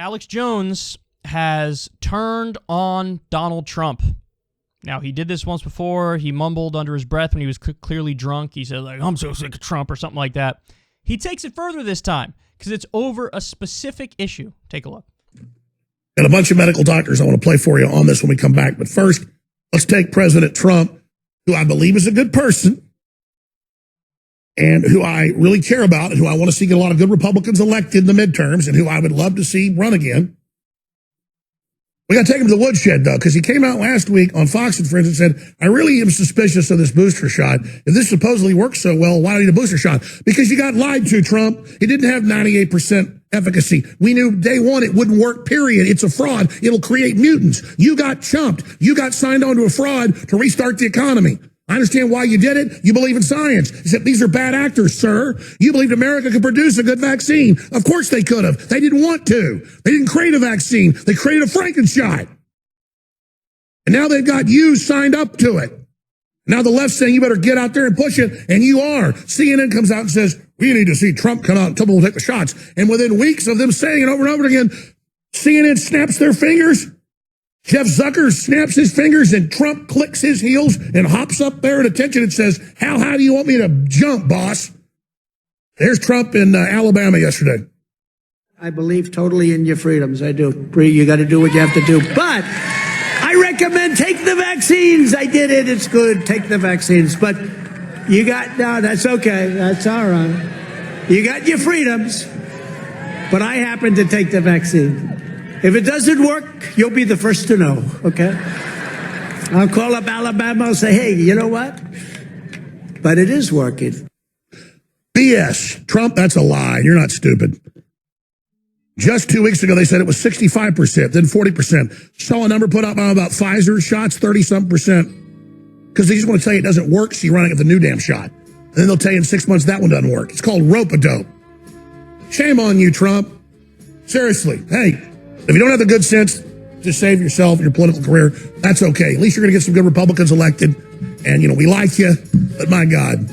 Alex Jones has turned on Donald Trump. Now, he did this once before. He mumbled under his breath when he was clearly drunk. He said, like, I'm so sick of Trump or something like that. He takes it further this time because it's over a specific issue. Take a look. And a bunch of medical doctors I want to play for you on this when we come back. But first, let's take President Trump, who I believe is a good person and who I really care about and who I want to see get a lot of good Republicans elected in the midterms and who I would love to see run again. We got to take him to the woodshed, though, because he came out last week on Fox and Friends and said, I really am suspicious of this booster shot. If this supposedly works so well, why do you need a booster shot? Because you got lied to, Trump. It didn't have 98% efficacy. We knew day one it wouldn't work, period. It's a fraud. It'll create mutants. You got chumped. You got signed on to a fraud to restart the economy. I understand why you did it. You believe in science. Except these are bad actors, sir. You believed America could produce a good vaccine. Of course they could have. They didn't want to. They didn't create a vaccine. They created a Frankenshot. And now they've got you signed up to it. Now the left's saying you better get out there and push it, and you are. CNN comes out and says, we need to see Trump come out and tell people to take the shots. And within weeks of them saying it over and over again, CNN snaps their fingers. Jeff Zucker snaps his fingers and Trump clicks his heels and hops up there at attention and says, how high do you want me to jump, boss? There's Trump in Alabama yesterday. I believe totally in your freedoms. I do. You got to do what you have to do. But I recommend take the vaccines. I did it. It's good. Take the vaccines. But you got, no, that's okay. That's all right. You got your freedoms. But I happen to take the vaccine. If it doesn't work, you'll be the first to know, okay? I'll call up Alabama and say, hey, you know what? But it is working. BS. Trump, that's a lie. You're not stupid. Just 2 weeks ago, they said it was 65%, then 40%. Saw a number put up about Pfizer shots, 30-something%. Because they just want to tell you it doesn't work, so you're running at the new damn shot. And then they'll tell you in 6 months that one doesn't work. It's called rope-a-dope. Shame on you, Trump. Seriously. Hey. If you don't have the good sense to save yourself and your political career, that's okay. At least you're going to get some good Republicans elected. And, you know, we like you, but my God,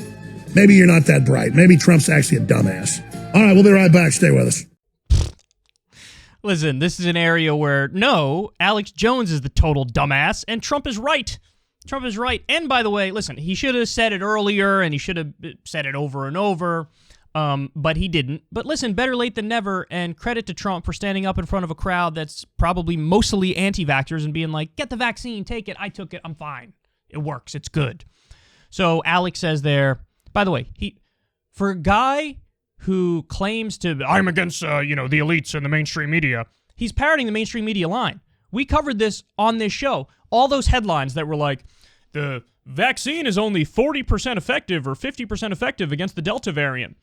maybe you're not that bright. Maybe Trump's actually a dumbass. All right, we'll be right back. Stay with us. Listen, this is an area where, no, Alex Jones is the total dumbass, and Trump is right. Trump is right. And, by the way, listen, he should have said it earlier, and he should have said it over and over. But he didn't. But listen, better late than never, and credit to Trump for standing up in front of a crowd that's probably mostly anti-vaxxers and being like, get the vaccine, take it, I took it, I'm fine. It works, it's good. So Alex says there, by the way, for a guy who claims to, I'm against, the elites and the mainstream media, he's parroting the mainstream media line. We covered this on this show. All those headlines that were like, the vaccine is only 40% effective or 50% effective against the Delta variant.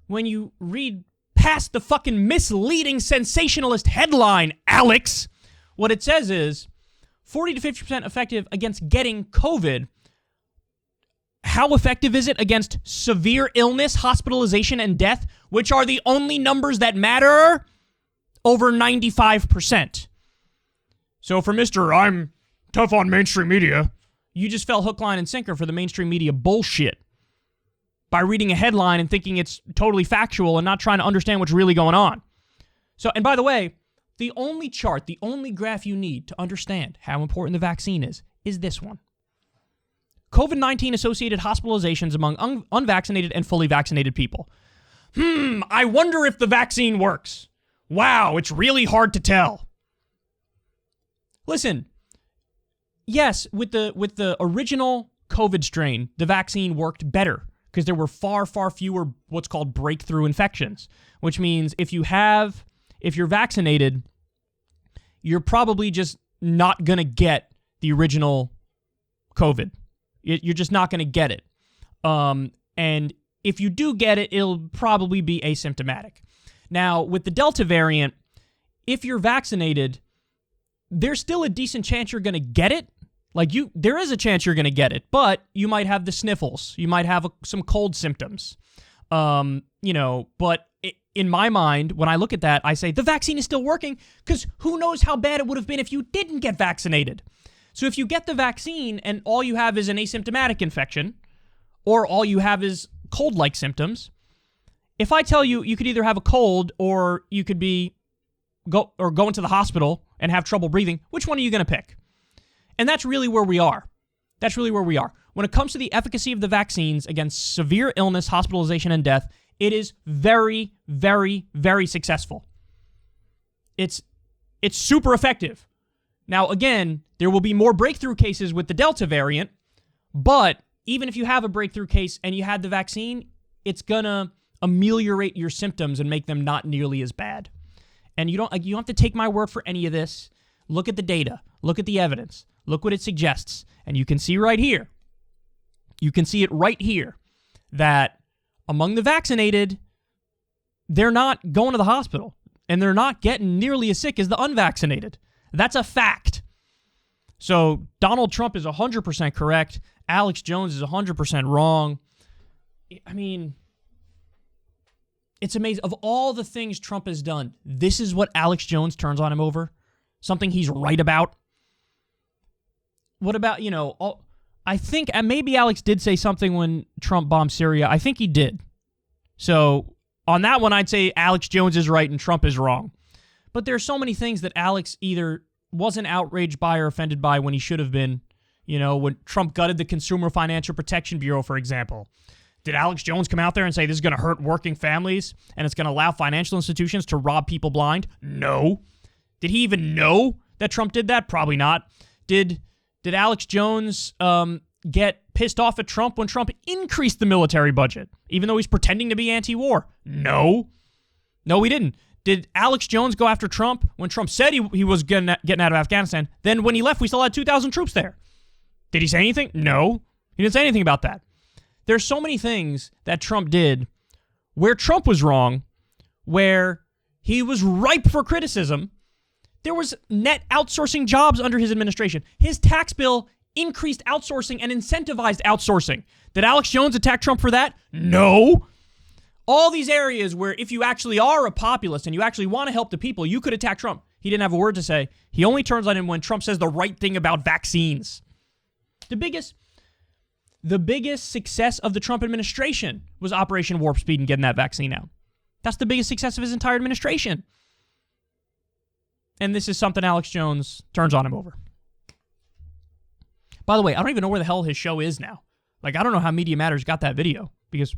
When you read past the fucking misleading sensationalist headline, Alex, what it says is 40 to 50% effective against getting COVID. How effective is it against severe illness, hospitalization, and death, which are the only numbers that matter? Over 95%. So for Mr. I'm tough on mainstream media, you just fell hook, line, and sinker for the mainstream media bullshit by reading a headline and thinking it's totally factual and not trying to understand what's really going on. So, and by the way, the only chart, the only graph you need to understand how important the vaccine is this one. COVID-19 associated hospitalizations among unvaccinated and fully vaccinated people. I wonder if the vaccine works. Wow, it's really hard to tell. Listen, yes, with the original COVID strain, the vaccine worked better because there were far, far fewer what's called breakthrough infections, which means if you're vaccinated, you're probably just not going to get the original COVID. You're just not going to get it. And if you do get it, it'll probably be asymptomatic. Now, with the Delta variant, if you're vaccinated, there's still a decent chance you're going to get it. There is a chance you're going to get it, but you might have the sniffles. You might have some cold symptoms. But in my mind, when I look at that, I say the vaccine is still working because who knows how bad it would have been if you didn't get vaccinated. So if you get the vaccine and all you have is an asymptomatic infection, or all you have is cold-like symptoms, if I tell you you could either have a cold or you could be go into the hospital and have trouble breathing, which one are you going to pick? And that's really where we are. That's really where we are. When it comes to the efficacy of the vaccines against severe illness, hospitalization, and death, it is very, very, very successful. It's super effective. Now, again, there will be more breakthrough cases with the Delta variant, but even if you have a breakthrough case and you had the vaccine, it's going to ameliorate your symptoms and make them not nearly as bad. And you don't have to take my word for any of this. Look at the data. Look at the evidence. Look what it suggests. And you can see right here. You can see it right here that among the vaccinated, they're not going to the hospital and they're not getting nearly as sick as the unvaccinated. That's a fact. So Donald Trump is 100% correct. Alex Jones is 100% wrong. I mean, it's amazing. Of all the things Trump has done, this is what Alex Jones turns on him over. Something he's right about. What about, I think maybe Alex did say something when Trump bombed Syria. I think he did. So on that one, I'd say Alex Jones is right and Trump is wrong. But there are so many things that Alex either wasn't outraged by or offended by when he should have been. When Trump gutted the Consumer Financial Protection Bureau, for example. Did Alex Jones come out there and say this is going to hurt working families and it's going to allow financial institutions to rob people blind? No. Did he even know that Trump did that? Probably not. Did Alex Jones get pissed off at Trump when Trump increased the military budget, even though he's pretending to be anti-war? No. No, he didn't. Did Alex Jones go after Trump when Trump said he was getting out of Afghanistan? Then when he left, we still had 2,000 troops there. Did he say anything? No. He didn't say anything about that. There's so many things that Trump did where Trump was wrong, where he was ripe for criticism. There was net outsourcing jobs under his administration. His tax bill increased outsourcing and incentivized outsourcing. Did Alex Jones attack Trump for that? No. All these areas where if you actually are a populist and you actually want to help the people, you could attack Trump. He didn't have a word to say. He only turns on him when Trump says the right thing about vaccines. The biggest success of the Trump administration was Operation Warp Speed and getting that vaccine out. That's the biggest success of his entire administration. And this is something Alex Jones turns on him over. By the way, I don't even know where the hell his show is now. I don't know how Media Matters got that video, because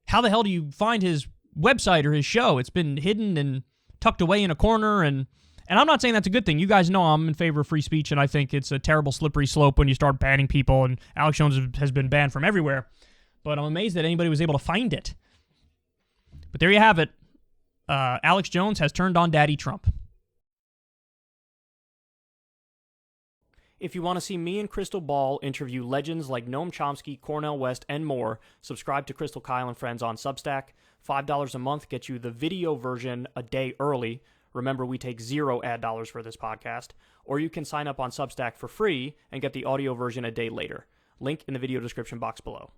how the hell do you find his website or his show? It's been hidden and tucked away in a corner, and I'm not saying that's a good thing. You guys know I'm in favor of free speech, and I think it's a terrible slippery slope when you start banning people, and Alex Jones has been banned from everywhere. But I'm amazed that anybody was able to find it. But there you have it. Alex Jones has turned on Daddy Trump. If you want to see me and Crystal Ball interview legends like Noam Chomsky, Cornel West, and more, subscribe to Crystal Kyle and Friends on Substack. $5 a month gets you the video version a day early. Remember, we take 0 ad dollars for this podcast. Or you can sign up on Substack for free and get the audio version a day later. Link in the video description box below.